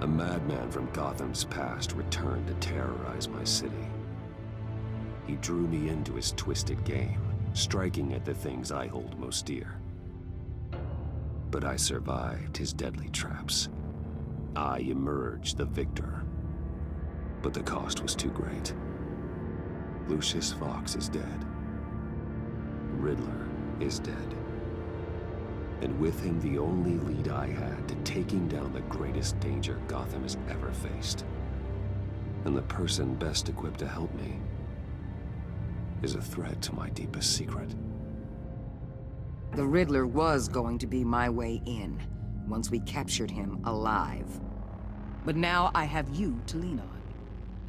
A madman from Gotham's past returned to terrorize my city. He drew me into his twisted game, striking at the things I hold most dear. But I survived his deadly traps. I emerged the victor. But the cost was too great. Lucius Fox is dead. Riddler is dead. And with him, the only lead I had to taking down the greatest danger Gotham has ever faced. And the person best equipped to help me is a threat to my deepest secret. The Riddler was going to be my way in, once we captured him alive. But now I have you to lean on.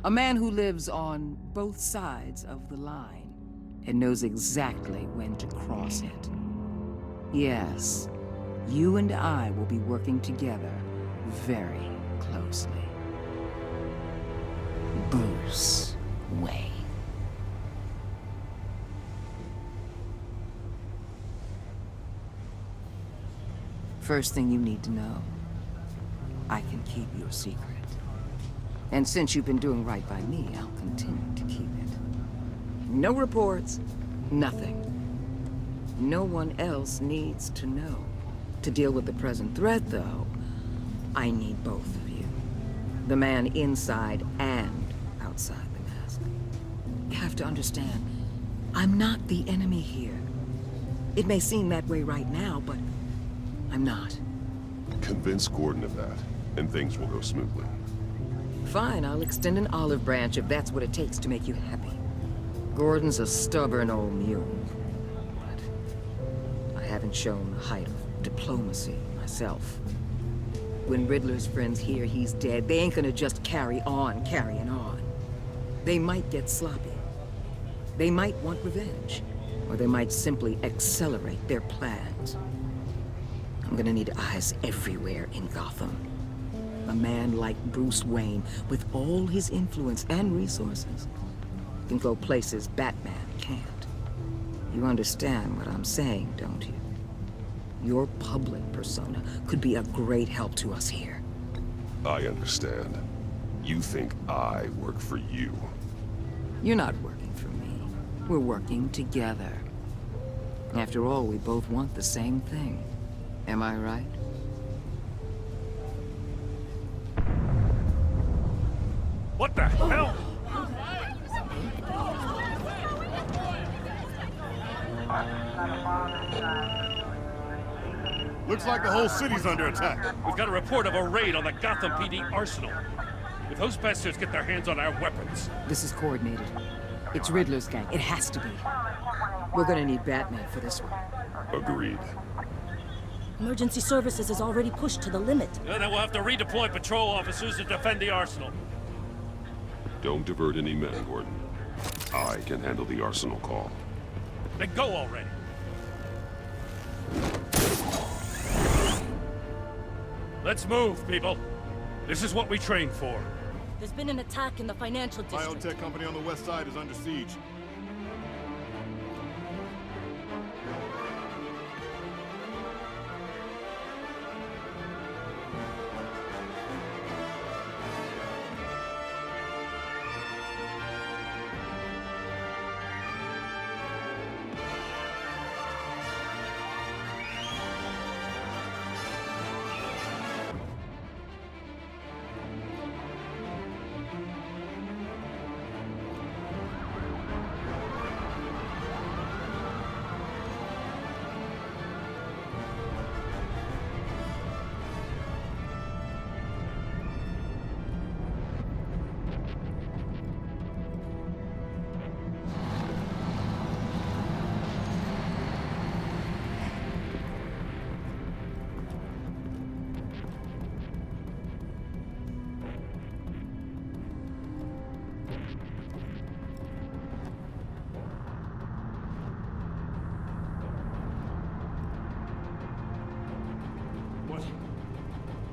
A man who lives on both sides of the line and knows exactly when to cross it. Yes, you and I will be working together very closely. Bruce Wayne. First thing you need to know, I can keep your secret. And since you've been doing right by me, I'll continue to keep it. No reports, nothing. No one else needs to know. To deal with the present threat, though, I need both of you. The man inside and outside the mask. You have to understand, I'm not the enemy here. It may seem that way right now, but I'm not. Convince Gordon of that, and things will go smoothly. Fine, I'll extend an olive branch if that's what it takes to make you happy. Gordon's a stubborn old mule, but I haven't shown the height of diplomacy myself. When Riddler's friends hear he's dead, they ain't gonna just carry on carrying on. They might get sloppy. They might want revenge, or they might simply accelerate their plans. I'm gonna need eyes everywhere in Gotham. A man like Bruce Wayne, with all his influence and resources, can go places Batman can't. You understand what I'm saying, don't you? Your public persona could be a great help to us here. I understand. You think I work for you. You're not working for me. We're working together. After all, we both want the same thing. Am I right? What the hell? Looks like the whole city's under attack. We've got a report of a raid on the Gotham PD arsenal. If those bastards get their hands on our weapons... This is coordinated. It's Riddler's gang. It has to be. We're gonna need Batman for this one. Agreed. Emergency services is already pushed to the limit. Then we'll have to redeploy patrol officers to defend the arsenal. Don't divert any men, Gordon. I can handle the arsenal call. Then go already. Let's move, people. This is what we trained for. There's been an attack in the financial district. Biotech company on the west side is under siege.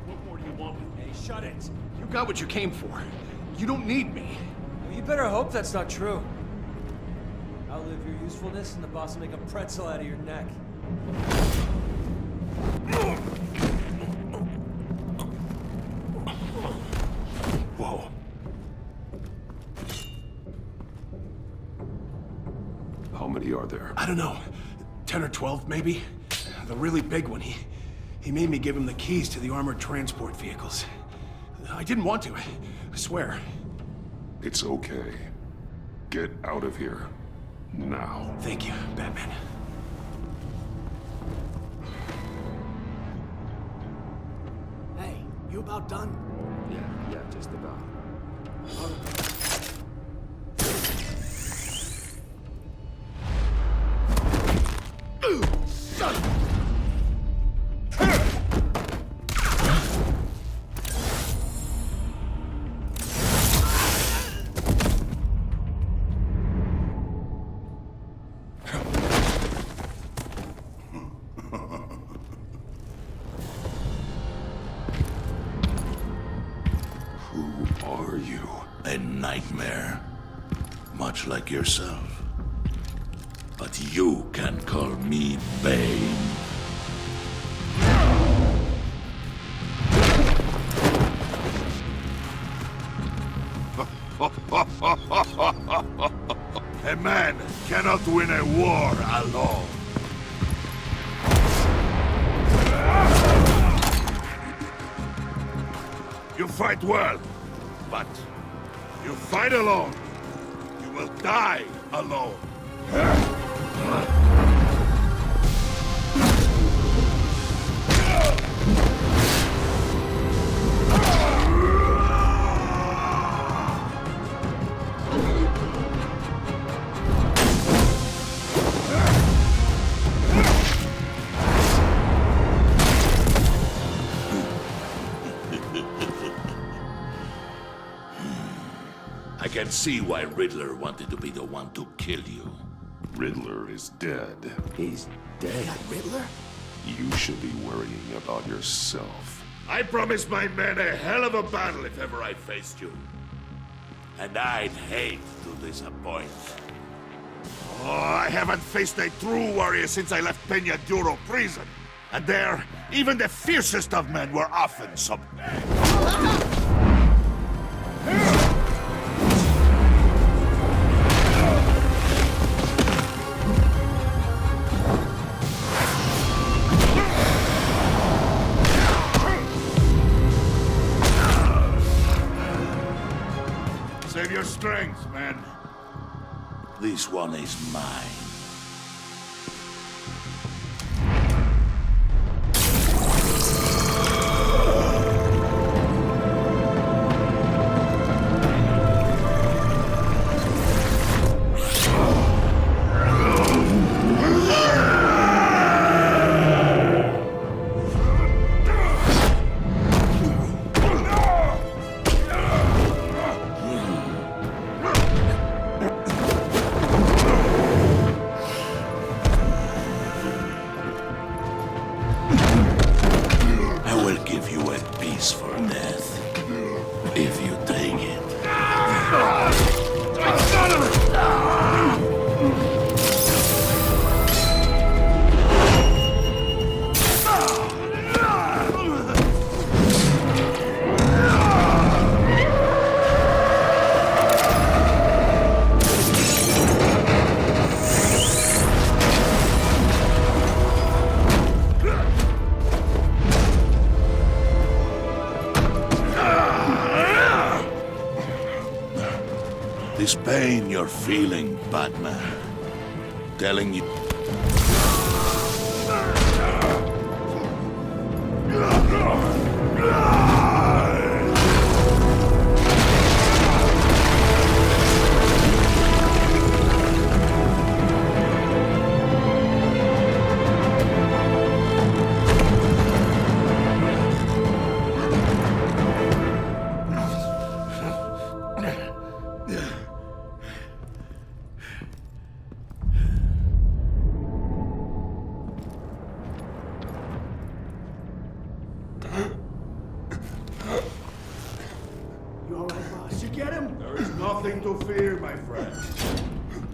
What more do you want with me? Hey, shut it. You got what you came for. You don't need me. Well, you better hope that's not true. Outlive your usefulness and the boss will make a pretzel out of your neck. How many are there? I don't know. 10 or 12, maybe? The really big one, he made me give him the keys to the armored transport vehicles. I didn't want to, I swear. It's okay. Get out of here. Now. Thank you, Batman. Hey, you about done? Yeah, just about. Son of a... Who are you? A nightmare. Much like yourself. But you can call me Bane. A man cannot win a war alone. You fight well, but you fight alone. You will die alone. I can see why Riddler wanted to be the one to kill you. Riddler is dead. He's dead. Riddler? You should be worrying about yourself. I promised my men a hell of a battle if ever I faced you. And I'd hate to disappoint. Oh, I haven't faced a true warrior since I left Peña Duro prison. And there, even the fiercest of men were often some... Save your strength, man. This one is mine. For death, if you take it. This pain you're feeling, Batman, telling you... You all right, boss? You get him? There is nothing to fear, my friend.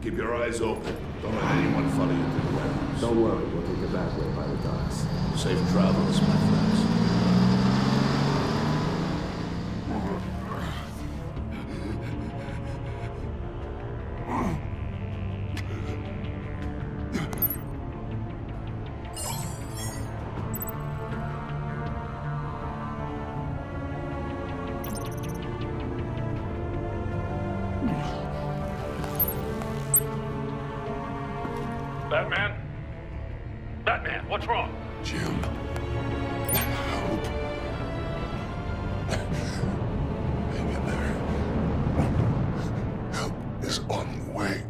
Keep your eyes open. Don't let anyone follow you to the warehouse. Don't worry, we'll take the back way by the docks. Safe travels, my friends. Batman? Batman, what's wrong? Jim. Help. Hang in there. Help is on the way.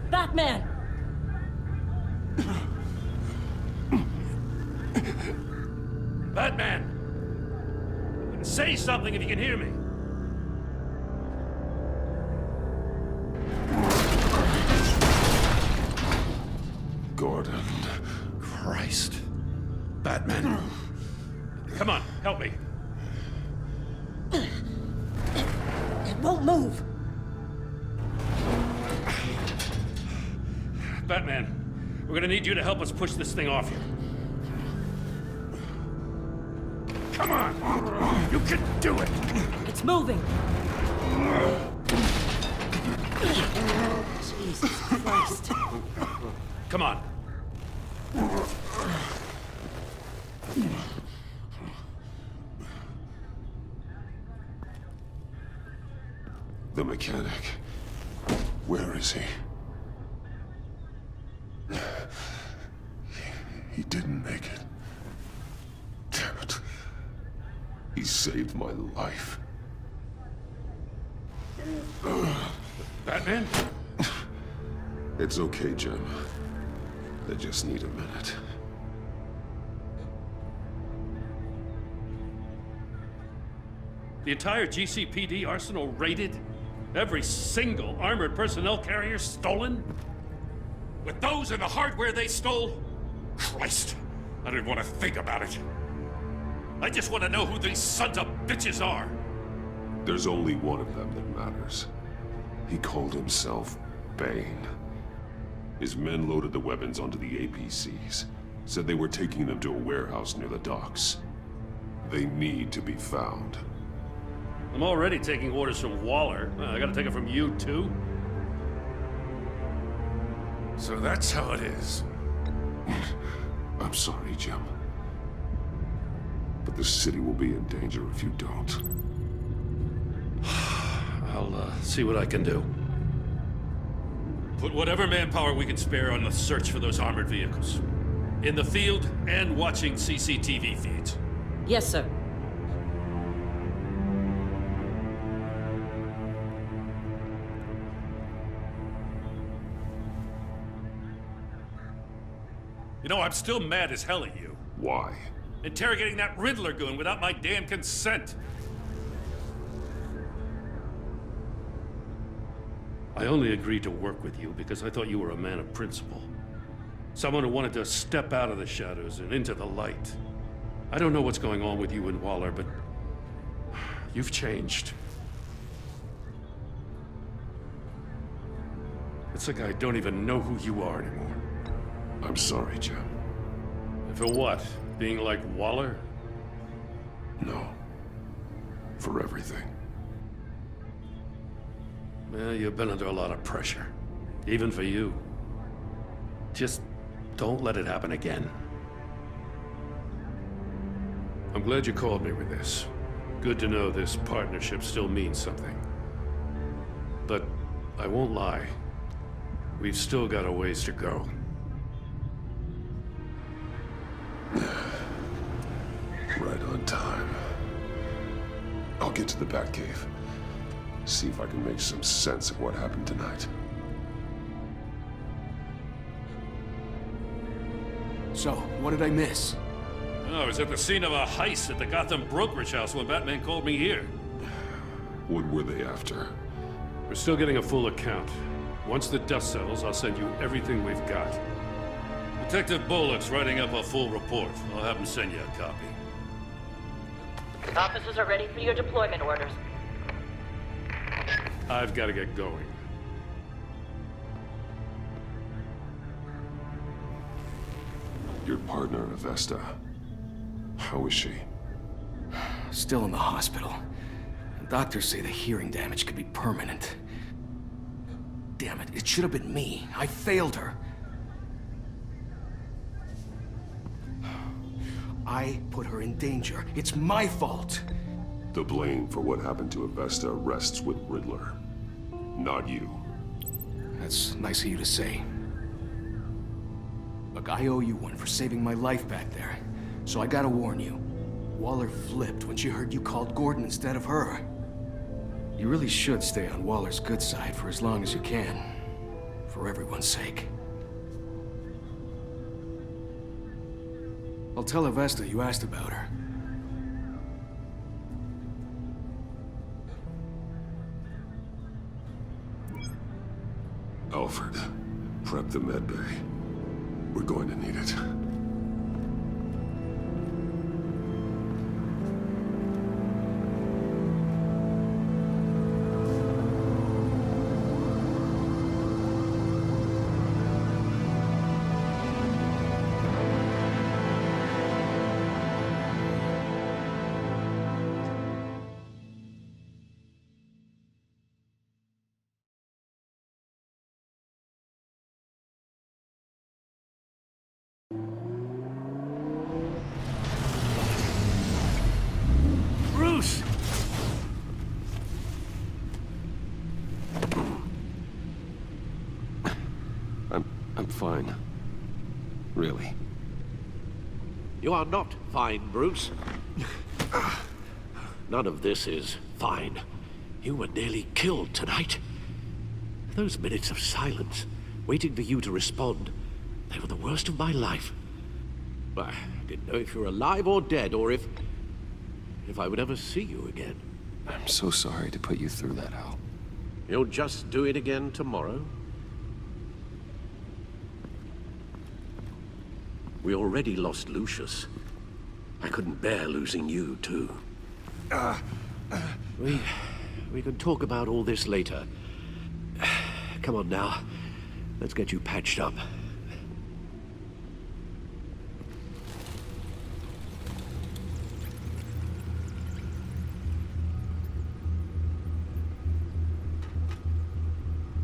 Batman! Batman! Say something if you can hear me. Gordon. Christ. Batman. Come on, help me. It won't move! Batman, we're gonna need you to help us push this thing off you. Come on! You can do it! It's moving! Jesus Christ. Come on. The mechanic. Where is he? He didn't make it. Damn it. He saved my life. Batman? It's okay, Jim. I just need a minute. The entire GCPD arsenal raided? Every single armored personnel carrier stolen? With those and the hardware they stole? Christ, I don't want to think about it. I just want to know who these sons of bitches are. There's only one of them that matters. He called himself Bane. His men loaded the weapons onto the APCs, said they were taking them to a warehouse near the docks. They need to be found. I'm already taking orders from Waller. I gotta take it from you, too? So that's how it is. I'm sorry, Jim. But the city will be in danger if you don't. I'll see what I can do. Put whatever manpower we can spare on the search for those armored vehicles. In the field and watching CCTV feeds. Yes, sir. You know, I'm still mad as hell at you. Why? Interrogating that Riddler goon without my damn consent. I only agreed to work with you because I thought you were a man of principle. Someone who wanted to step out of the shadows and into the light. I don't know what's going on with you and Waller, but you've changed. It's like I don't even know who you are anymore. I'm sorry, Jim. For what? Being like Waller? No. For everything. Well, you've been under a lot of pressure. Even for you. Just don't let it happen again. I'm glad you called me with this. Good to know this partnership still means something. But I won't lie. We've still got a ways to go. Right on time. I'll get to the Batcave. See if I can make some sense of what happened tonight. So, what did I miss? Oh, I was at the scene of a heist at the Gotham brokerage house when Batman called me here. What were they after? We're still getting a full account. Once the dust settles, I'll send you everything we've got. Detective Bullock's writing up a full report. I'll have him send you a copy. Officers are ready for your deployment orders. I've got to get going. Your partner, Avesta. How is she? Still in the hospital. Doctors say the hearing damage could be permanent. Damn it, it should have been me. I failed her. I put her in danger. It's my fault. The blame for what happened to Avesta rests with Riddler, not you. That's nice of you to say. Look, I owe you one for saving my life back there. So I gotta warn you. Waller flipped when she heard you called Gordon instead of her. You really should stay on Waller's good side for as long as you can. For everyone's sake. I'll tell Avesta you asked about her. Alfred, prep the med bay. We're going to need it. Bruce! I'm fine. Really. You are not fine, Bruce. None of this is fine. You were nearly killed tonight. Those minutes of silence, waiting for you to respond, they were the worst of my life. I didn't know if you were alive or dead, or if I would ever see you again. I'm so sorry to put you through that, Al. You'll just do it again tomorrow? We already lost Lucius. I couldn't bear losing you, too. We can talk about all this later. Come on now. Let's get you patched up.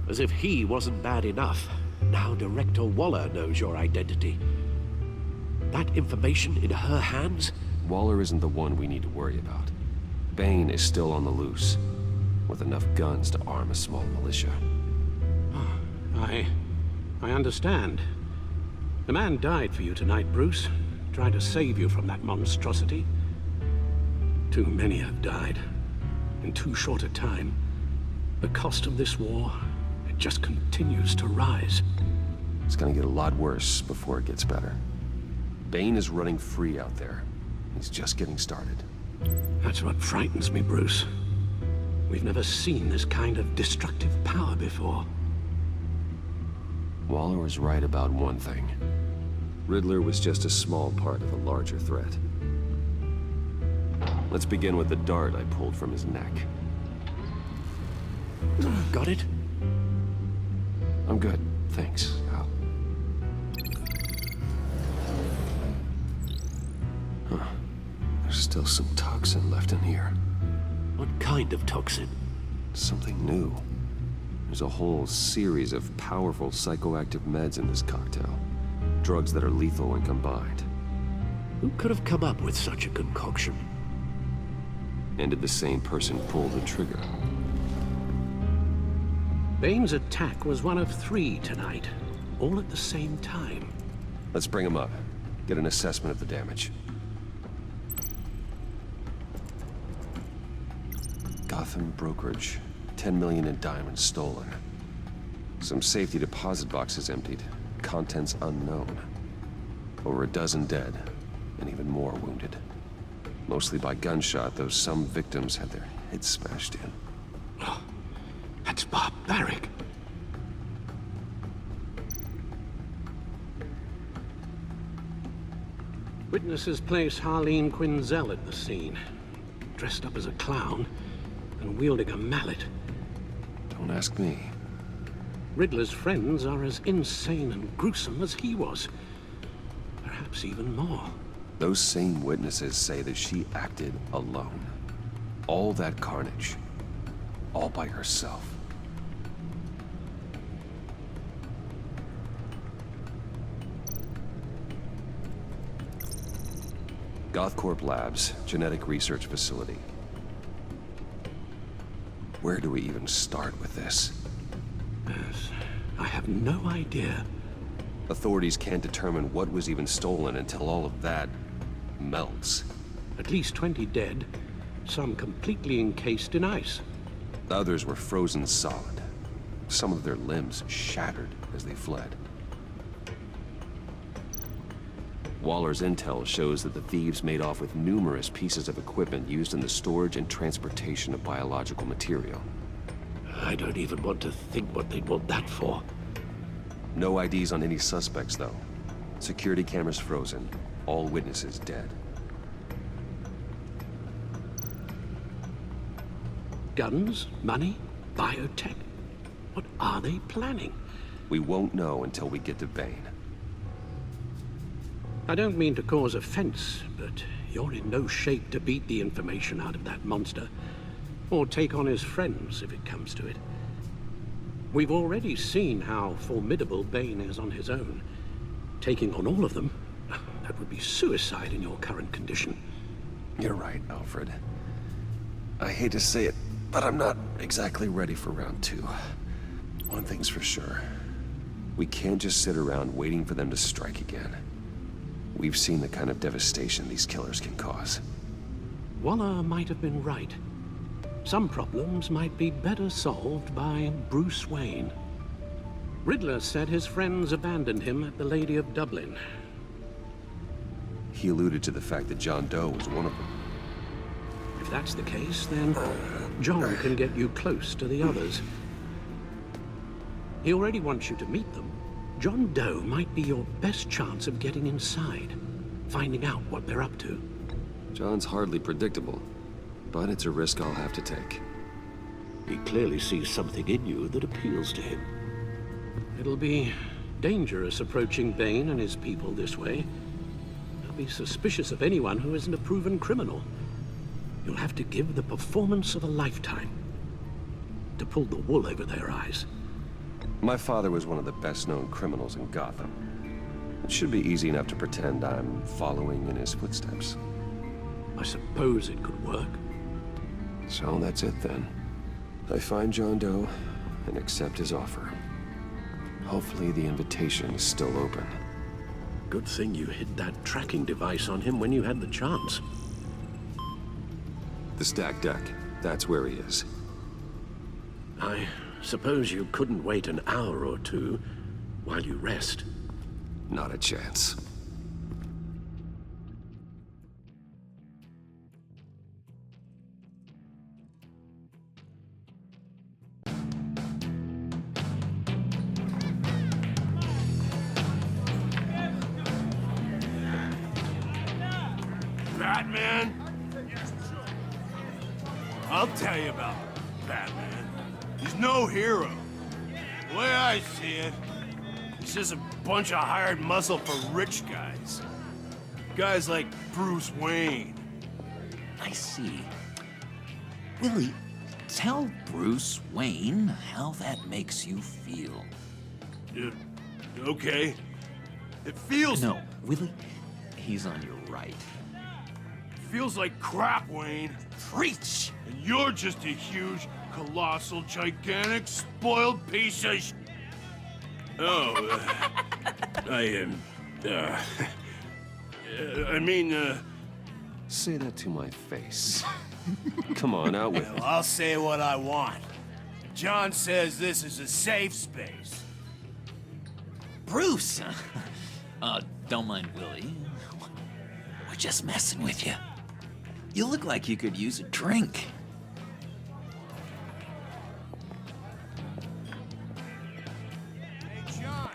As if he wasn't bad enough, now Director Waller knows your identity. That information in her hands? Waller isn't the one we need to worry about. Bane is still on the loose, with enough guns to arm a small militia. I understand. The man died for you tonight, Bruce. Tried to save you from that monstrosity. Too many have died. In too short a time. The cost of this war, it just continues to rise. It's gonna get a lot worse before it gets better. Bane is running free out there. He's just getting started. That's what frightens me, Bruce. We've never seen this kind of destructive power before. Waller was right about one thing. Riddler was just a small part of a larger threat. Let's begin with the dart I pulled from his neck. Got it? I'm good, thanks, Al. Huh. There's still some toxin left in here. What kind of toxin? Something new. There's a whole series of powerful psychoactive meds in this cocktail. Drugs that are lethal when combined. Who could have come up with such a concoction? And did the same person pull the trigger? Bane's attack was one of 3 tonight, all at the same time. Let's bring him up. Get an assessment of the damage. Gotham brokerage. 10 million in diamonds stolen. Some safety deposit boxes emptied. Contents unknown. Over a dozen dead, and even more wounded. Mostly by gunshot, though some victims had their heads smashed in. Oh, that's barbaric. Witnesses place Harleen Quinzel at the scene, dressed up as a clown and wielding a mallet. Don't ask me. Riddler's friends are as insane and gruesome as he was. Perhaps even more. Those same witnesses say that she acted alone. All that carnage. All by herself. Gothcorp Labs, genetic research facility. Where do we even start with this? Yes, I have no idea. Authorities can't determine what was even stolen until all of that melts. At least 20 dead, some completely encased in ice. Others were frozen solid. Some of their limbs shattered as they fled. Waller's intel shows that the thieves made off with numerous pieces of equipment used in the storage and transportation of biological material. I don't even want to think what they'd want that for. No IDs on any suspects, though. Security cameras frozen. All witnesses dead. Guns, money, biotech. What are they planning? We won't know until we get to Bane. I don't mean to cause offense, but you're in no shape to beat the information out of that monster, or take on his friends if it comes to it. We've already seen how formidable Bane is on his own. Taking on all of them, that would be suicide in your current condition. You're right, Alfred. I hate to say it, but I'm not exactly ready for round 2. One thing's for sure. We can't just sit around waiting for them to strike again. We've seen the kind of devastation these killers can cause. Waller might have been right. Some problems might be better solved by Bruce Wayne. Riddler said his friends abandoned him at the Lady of Dublin. He alluded to the fact that John Doe was one of them. If that's the case, then John can get you close to the others. He already wants you to meet them. John Doe might be your best chance of getting inside, finding out what they're up to. John's hardly predictable, but it's a risk I'll have to take. He clearly sees something in you that appeals to him. It'll be dangerous approaching Bane and his people this way. They'll be suspicious of anyone who isn't a proven criminal. You'll have to give the performance of a lifetime to pull the wool over their eyes. My father was one of the best-known criminals in Gotham. It should be easy enough to pretend I'm following in his footsteps. I suppose it could work. So that's it then. I find John Doe and accept his offer. Hopefully the invitation is still open. Good thing you hid that tracking device on him when you had the chance. The stacked deck, that's where he is. I suppose you couldn't wait an hour or two while you rest. Not a chance. Batman? I'll tell you about Batman. He's no hero. The way I see it, he's just a bunch of hired muscle for rich guys. Guys like Bruce Wayne. I see. Willie, tell Bruce Wayne how that makes you feel. Okay. It feels... No, Willie, he's on your right. Feels like crap, Wayne. Preach! And you're just a huge, colossal, gigantic, spoiled piece of sh... Oh, Say that to my face. Come on, out with it. Well, I'll say what I want. John says this is a safe space. Bruce! Don't mind Willie. We're just messing with you. You look like you could use a drink. Hey, John.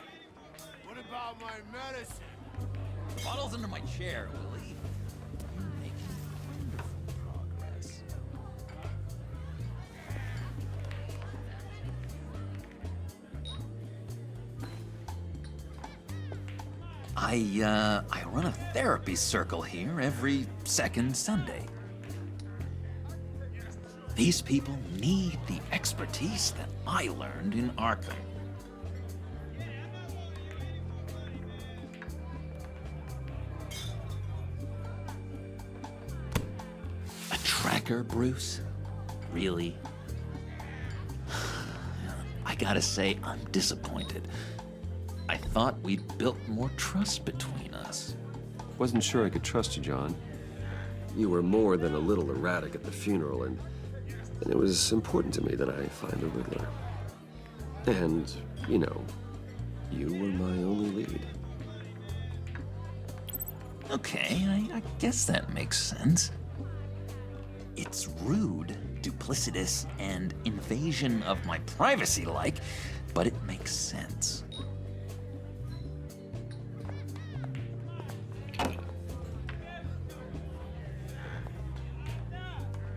What about my medicine? Bottles under my chair, Willie. You're making wonderful progress. I run a therapy circle here every second Sunday. These people need the expertise that I learned in Arkham. A tracker, Bruce? Really? I gotta say, I'm disappointed. I thought we'd built more trust between us. Wasn't sure I could trust you, John. You were more than a little erratic at the funeral, and it was important to me that I find the Riddler. And, you know, you were my only lead. Okay, I guess that makes sense. It's rude, duplicitous, and invasion of my privacy-like, but it makes sense.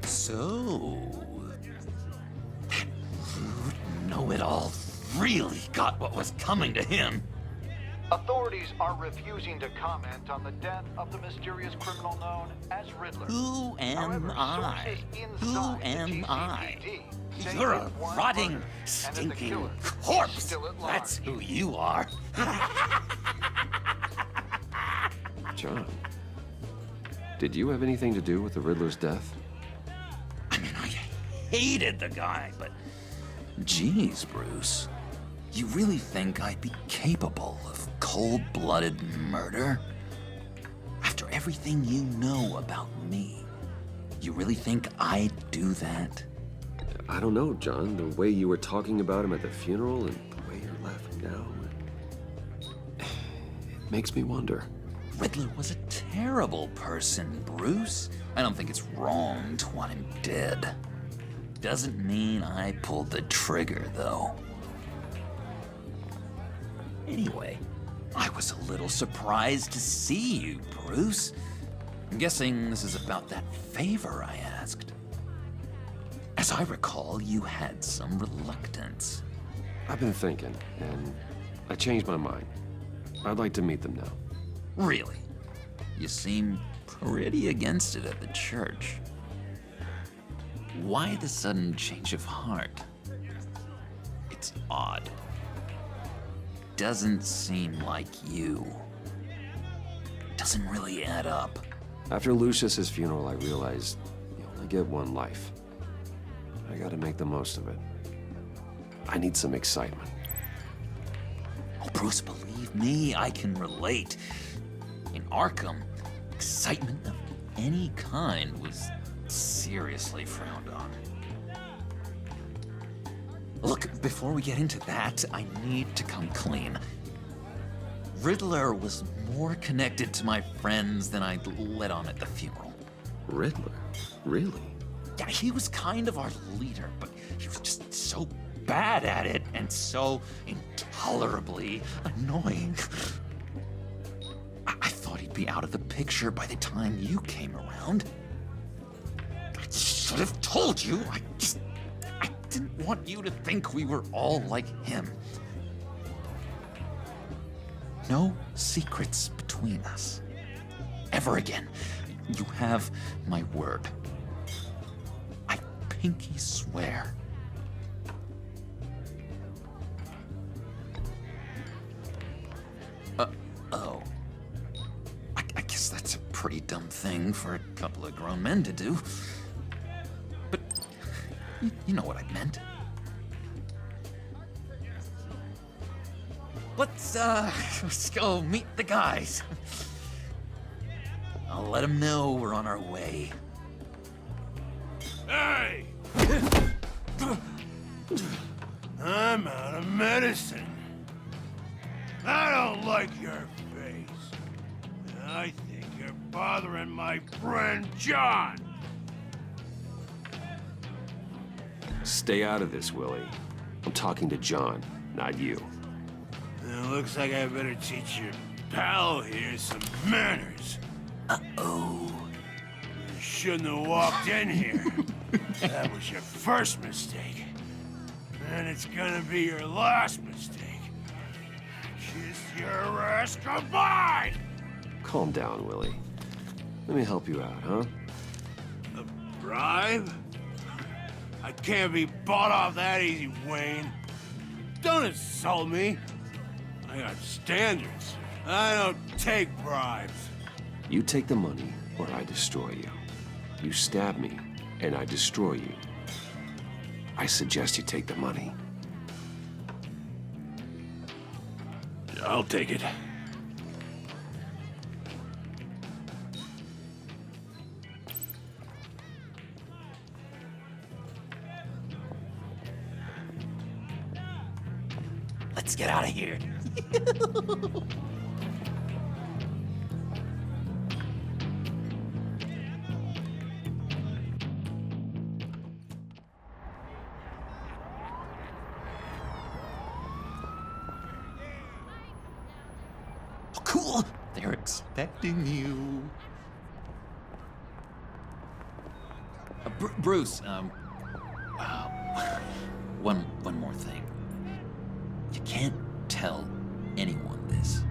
So, that rude know-it-all really got what was coming to him. Authorities are refusing to comment on the death of the mysterious criminal known as Riddler. Who am However, I? sources Who inside the am I? GCPD say You're it a was rotting, murder, and that the stinking killer is corpse. still at large. That's who you are. John, did you have anything to do with the Riddler's death? I mean, I hated the guy, but geez, Bruce. You really think I'd be capable of cold-blooded murder? After everything you know about me, you really think I'd do that? I don't know, John. The way you were talking about him at the funeral and the way you're laughing now, it makes me wonder. Riddler was a terrible person, Bruce. I don't think it's wrong to want him dead. Doesn't mean I pulled the trigger, though. Anyway, I was a little surprised to see you, Bruce. I'm guessing this is about that favor I asked. As I recall, you had some reluctance. I've been thinking, and I changed my mind. I'd like to meet them now. Really? You seem pretty against it at the church. Why the sudden change of heart? It's odd. Doesn't seem like you. Doesn't really add up. After Lucius's funeral, I realized you only get one life. I gotta make the most of it. I need some excitement. Oh, Bruce, believe me, I can relate. In Arkham, excitement of any kind was seriously frowned on. Look, before we get into that, I need to come clean. Riddler was more connected to my friends than I'd let on at the funeral. Riddler? Really? Yeah, he was kind of our leader, but he was just so bad at it and so intolerably annoying. I thought he'd be out of the picture by the time you came around. I should have told you. I didn't want you to think we were all like him. No secrets between us. Ever again. You have my word. I pinky swear. Oh. I guess that's a pretty dumb thing for a couple of grown men to do. But you know what I meant. Let's go meet the guys. I'll let them know we're on our way. Hey! I'm out of medicine. I don't like your face. I think you're bothering my friend John. Stay out of this, Willie. I'm talking to John, not you. It looks like I better teach you pal here's some manners. Uh-oh. You shouldn't have walked in here. That was your first mistake. And it's gonna be your last mistake. Kiss your ass goodbye! Calm down, Willie. Let me help you out, huh? A bribe? I can't be bought off that easy, Wayne. Don't insult me. I got standards. I don't take bribes. You take the money, or I destroy you. You stab me, and I destroy you. I suggest you take the money. I'll take it. Let's get out of here. Oh, cool. They're expecting you. Bruce, one more thing. You can't tell anyone this.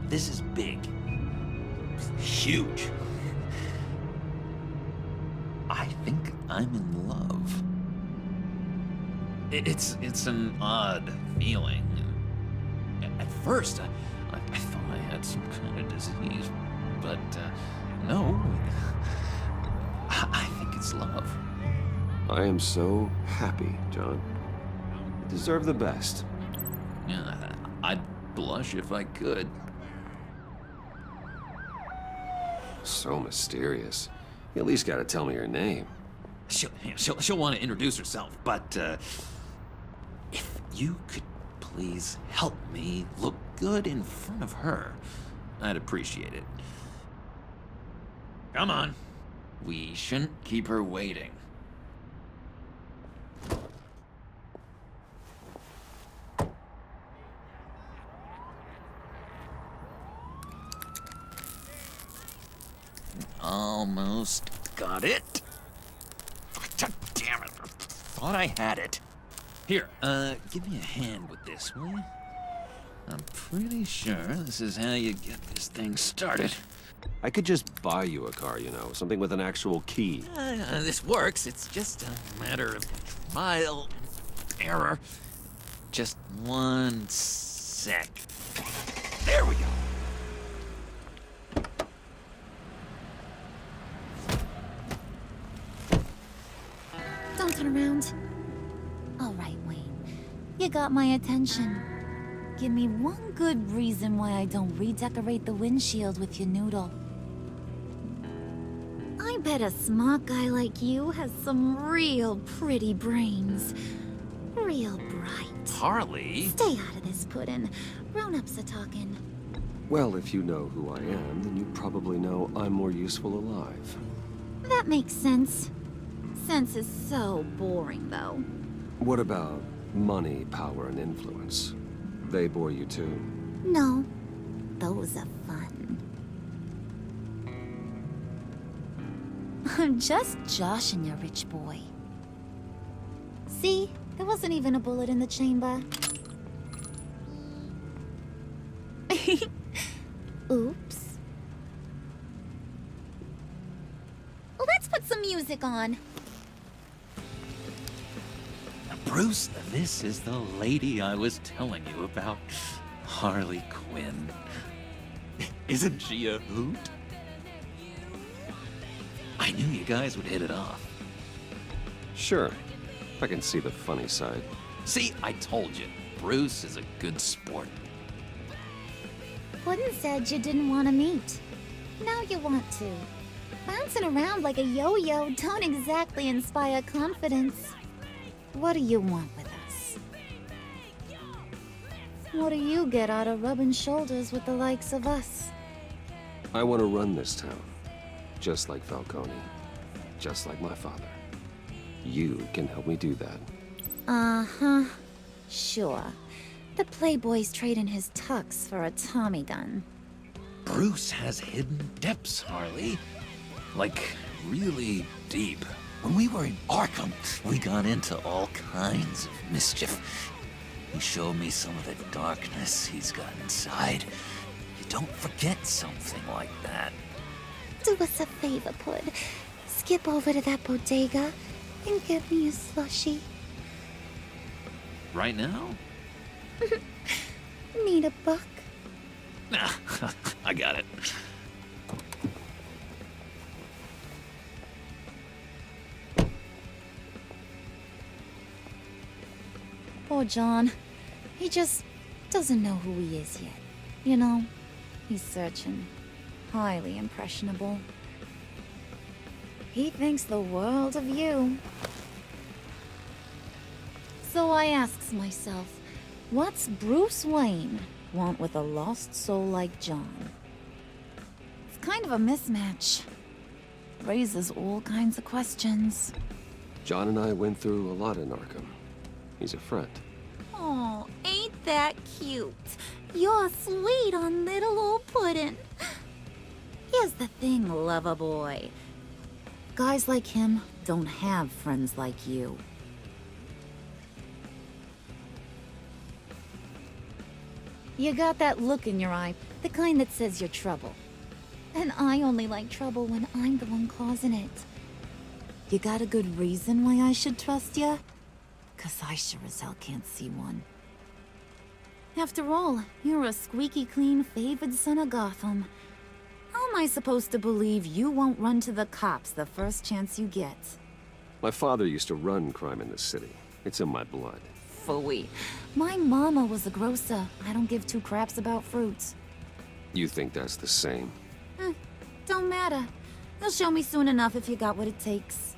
This is big. Huge. I think I'm in love. It's an odd feeling. At first, I thought I had some kind of disease, but no. I think it's love. I am so happy, John. You deserve the best. Yeah, I'd blush if I could. So mysterious. You at least gotta tell me your name. She'll want to introduce herself, but if you could please help me look good in front of her, I'd appreciate it. Come on. We shouldn't keep her waiting. Almost got it. God damn it. Thought I had it. Here, give me a hand with this, will you? I'm pretty sure this is how you get this thing started. I could just buy you a car, you know, something with an actual key. This works. It's just a matter of trial and error. Just one sec. There we go. Don't turn around. All right, Wayne. You got my attention. Give me one good reason why I don't redecorate the windshield with your noodle. I bet a smart guy like you has some real pretty brains. Real bright. Harley? Stay out of this, Puddin'. Grown-ups are talking. Well, if you know who I am, then you probably know I'm more useful alive. That makes sense. Sense is so boring, though. What about money, power, and influence? They bore you too? No. Those are fun. I'm just joshing you, rich boy. See? There wasn't even a bullet in the chamber. Oops. Let's put some music on. Bruce, this is the lady I was telling you about. Harley Quinn. Isn't she a hoot? I knew you guys would hit it off. Sure. I can see the funny side. See, I told you. Bruce is a good sport. Puddin' said you didn't want to meet. Now you want to. Bouncing around like a yo-yo don't exactly inspire confidence. What do you want with us? What do you get out of rubbing shoulders with the likes of us? I want to run this town. Just like Falcone. Just like my father. You can help me do that. Uh-huh. Sure. The Playboy's trading his tux for a Tommy gun. Bruce has hidden depths, Harley. Like, really deep. When we were in Arkham, we got into all kinds of mischief. He showed me some of the darkness he's got inside. You don't forget something like that. Do us a favor, Pud. Skip over to that bodega and get me a slushie. Right now? Need a buck? Nah, I got it. Poor John. He just doesn't know who he is yet. You know, he's searching. Highly impressionable. He thinks the world of you. So I asks myself, what's Bruce Wayne want with a lost soul like John? It's kind of a mismatch. Raises all kinds of questions. John and I went through a lot in Arkham. He's a friend. Oh, ain't that cute? You're sweet on little old Puddin'. Here's the thing, lover boy. Guys like him don't have friends like you. You got that look in your eye, the kind that says you're trouble. And I only like trouble when I'm the one causing it. You got a good reason why I should trust you? 'Cause I sure as hell can't see one. After all, you're a squeaky clean favored son of Gotham. How am I supposed to believe you won't run to the cops the first chance you get? My father used to run crime in this city. It's in my blood. Phooey. My mama was a grocer. I don't give two craps about fruits. You think that's the same? Don't matter. You'll show me soon enough if you got what it takes.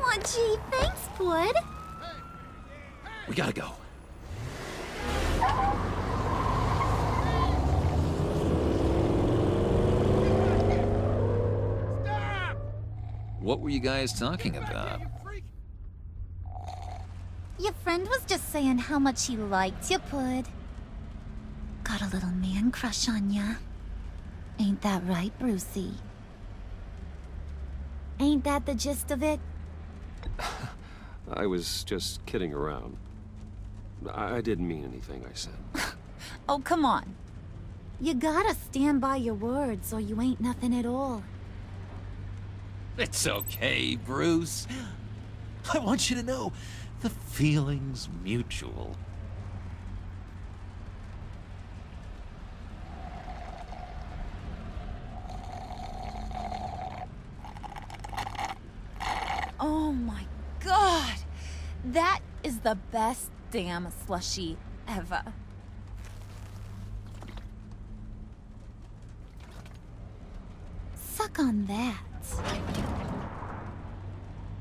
Aw, gee, thanks, Bud. We gotta go. What were you guys talking about? Your friend was just saying how much he liked you, Pud. Got a little man crush on ya. Ain't that right, Brucey? Ain't that the gist of it? I was just kidding around. I didn't mean anything I said. Oh, come on. You gotta stand by your words or you ain't nothing at all. It's okay, Bruce. I want you to know the feeling's mutual. Oh my god! That is the best damn slushie ever. Suck on that.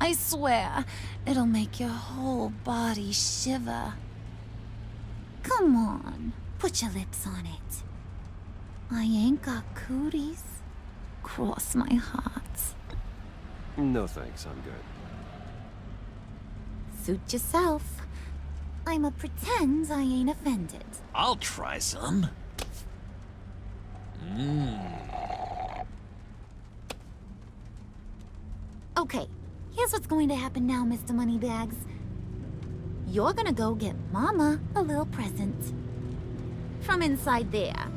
I swear, it'll make your whole body shiver. Come on, put your lips on it. I ain't got cooties. Cross my heart. No thanks, I'm good. Suit yourself. I'ma pretend I ain't offended. I'll try some. Okay, here's what's going to happen now, Mr. Moneybags. You're gonna go get Mama a little present. From inside there.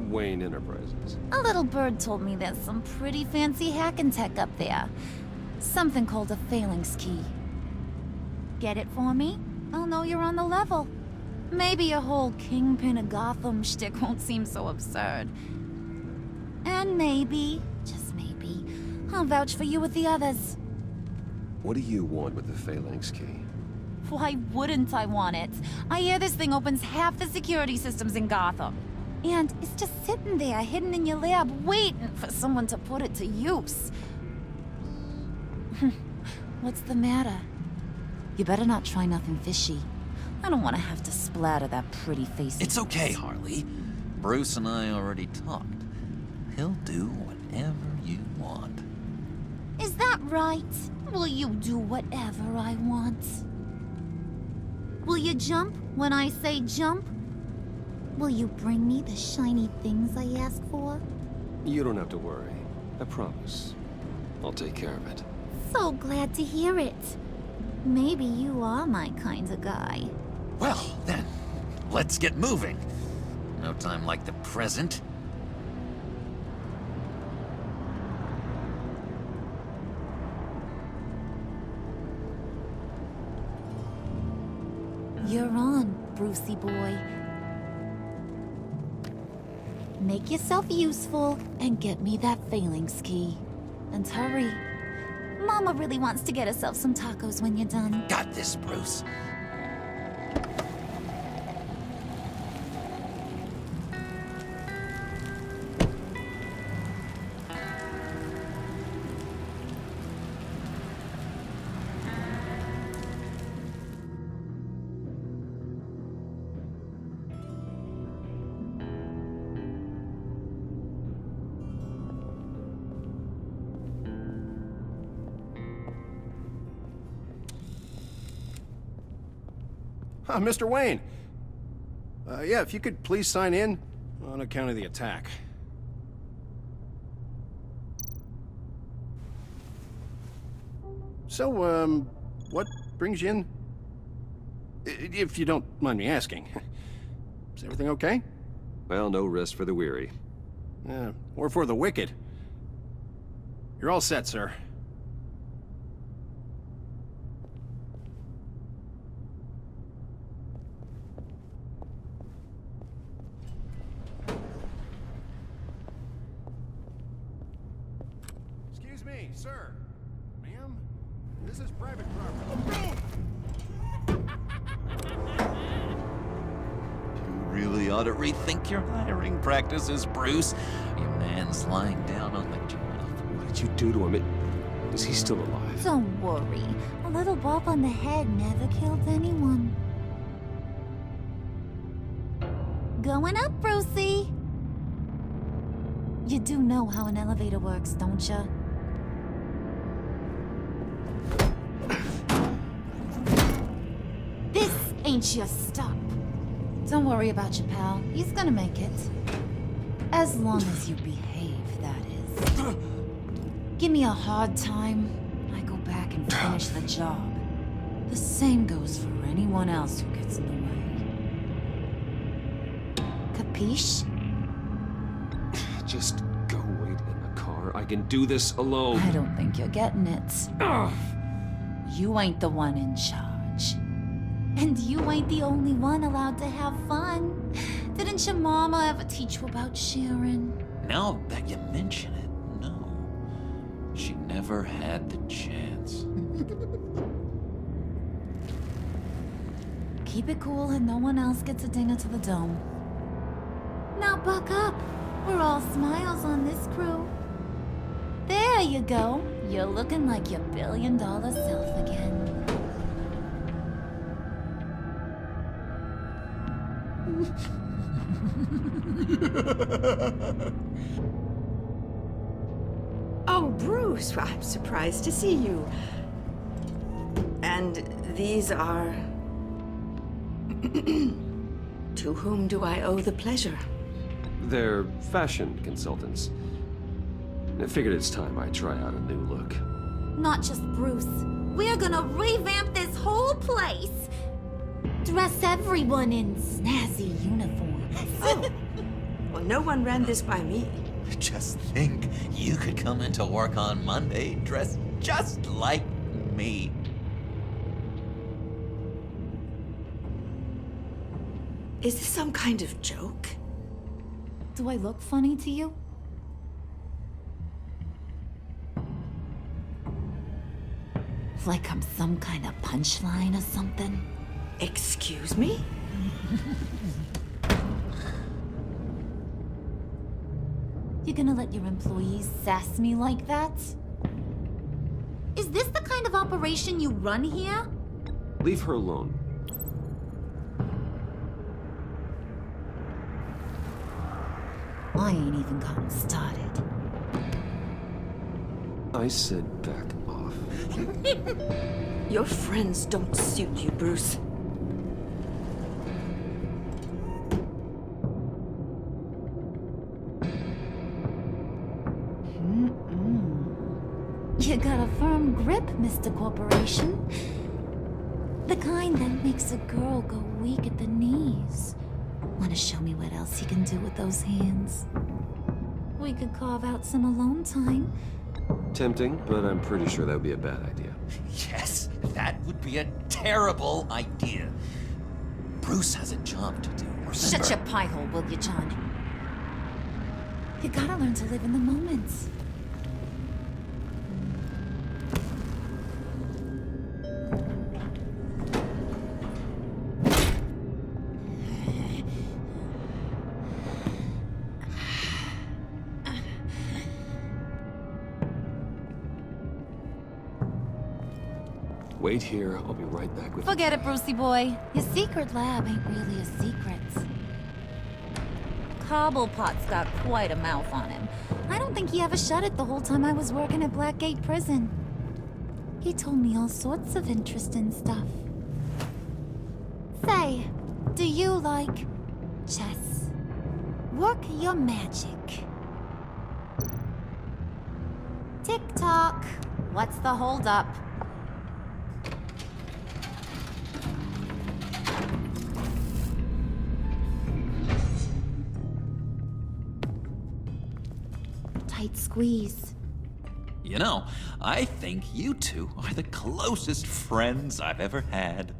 Wayne Enterprises. A little bird told me there's some pretty fancy hacking tech up there. Something called a phalanx key. Get it for me? I'll know you're on the level. Maybe your whole Kingpin of Gotham shtick won't seem so absurd. And maybe, just maybe, I'll vouch for you with the others. What do you want with the phalanx key? Why wouldn't I want it? I hear this thing opens half the security systems in Gotham. And it's just sitting there, hidden in your lab, waiting for someone to put it to use. What's the matter? You better not try nothing fishy. I don't want to have to splatter that pretty face. It's okay, Harley. Bruce and I already talked. He'll do whatever you want. Is that right? Will you do whatever I want? Will you jump when I say jump? Will you bring me the shiny things I ask for? You don't have to worry. I promise. I'll take care of it. So glad to hear it. Maybe you are my kind of guy. Well, then, let's get moving. No time like the present. You're on, Brucey boy. Make yourself useful and get me that phalanx key. And hurry. Mama really wants to get herself some tacos when you're done. Got this, Bruce. Mr. Wayne. Yeah, if you could please sign in on account of the attack. So, what brings you in? If you don't mind me asking. Is everything okay? Well, no rest for the weary. Or for the wicked. You're all set, sir. Excuse me, sir. Ma'am? This is private property. You really ought to rethink your hiring practices, Bruce. Your man's lying down on the job. What did you do to him? Is he still alive? Don't worry. A little bump on the head never killed anyone. Going up, Brucey. You do know how an elevator works, don't you? This ain't your stop. Don't worry about your pal. He's gonna make it. As long as you behave, that is. Give me a hard time, I go back and finish the job. The same goes for anyone else who gets in the way. Capiche? Just go wait in the car. I can do this alone. I don't think you're getting it. You ain't the one in charge. And you ain't the only one allowed to have fun. Didn't your mama ever teach you about sharing? Now that you mention it, no. She never had the chance. Keep it cool and no one else gets a dinger to the dome. Now buck up. We're all smiles on this crew. There you go. You're looking like your billion-dollar self again. Oh, Bruce, I'm surprised to see you. And these are... To whom do I owe the pleasure? They're fashion consultants. I figured it's time I try out a new look. Not just Bruce. We're gonna revamp this whole place. Dress everyone in snazzy uniforms. Oh. Well, no one ran this by me. Just think, you could come into work on Monday dressed just like me. Is this some kind of joke? Do I look funny to you? Like I'm some kind of punchline or something? Excuse me? You gonna let your employees sass me like that? Is this the kind of operation you run here? Leave her alone. I ain't even gotten started. I said back off. Your friends don't suit you, Bruce. You got a firm grip, Mr. Corporation. The kind that makes a girl go weak at the knees. Wanna show me what else you can do with those hands? We could carve out some alone time. Tempting, but I'm pretty sure that would be a bad idea. Yes, that would be a terrible idea. Bruce has a job to do. Remember? Shut your pie hole, will you, John? You gotta learn to live in the moments. Wait here, I'll be right back with you. Forget it, Brucey boy. Your secret lab ain't really a secret. Cobblepot's got quite a mouth on him. I don't think he ever shut it the whole time I was working at Blackgate Prison. He told me all sorts of interesting stuff. Say, do you like chess? Work your magic. Tick-tock. What's the holdup? Tight squeeze. You know, I think you two are the closest friends I've ever had.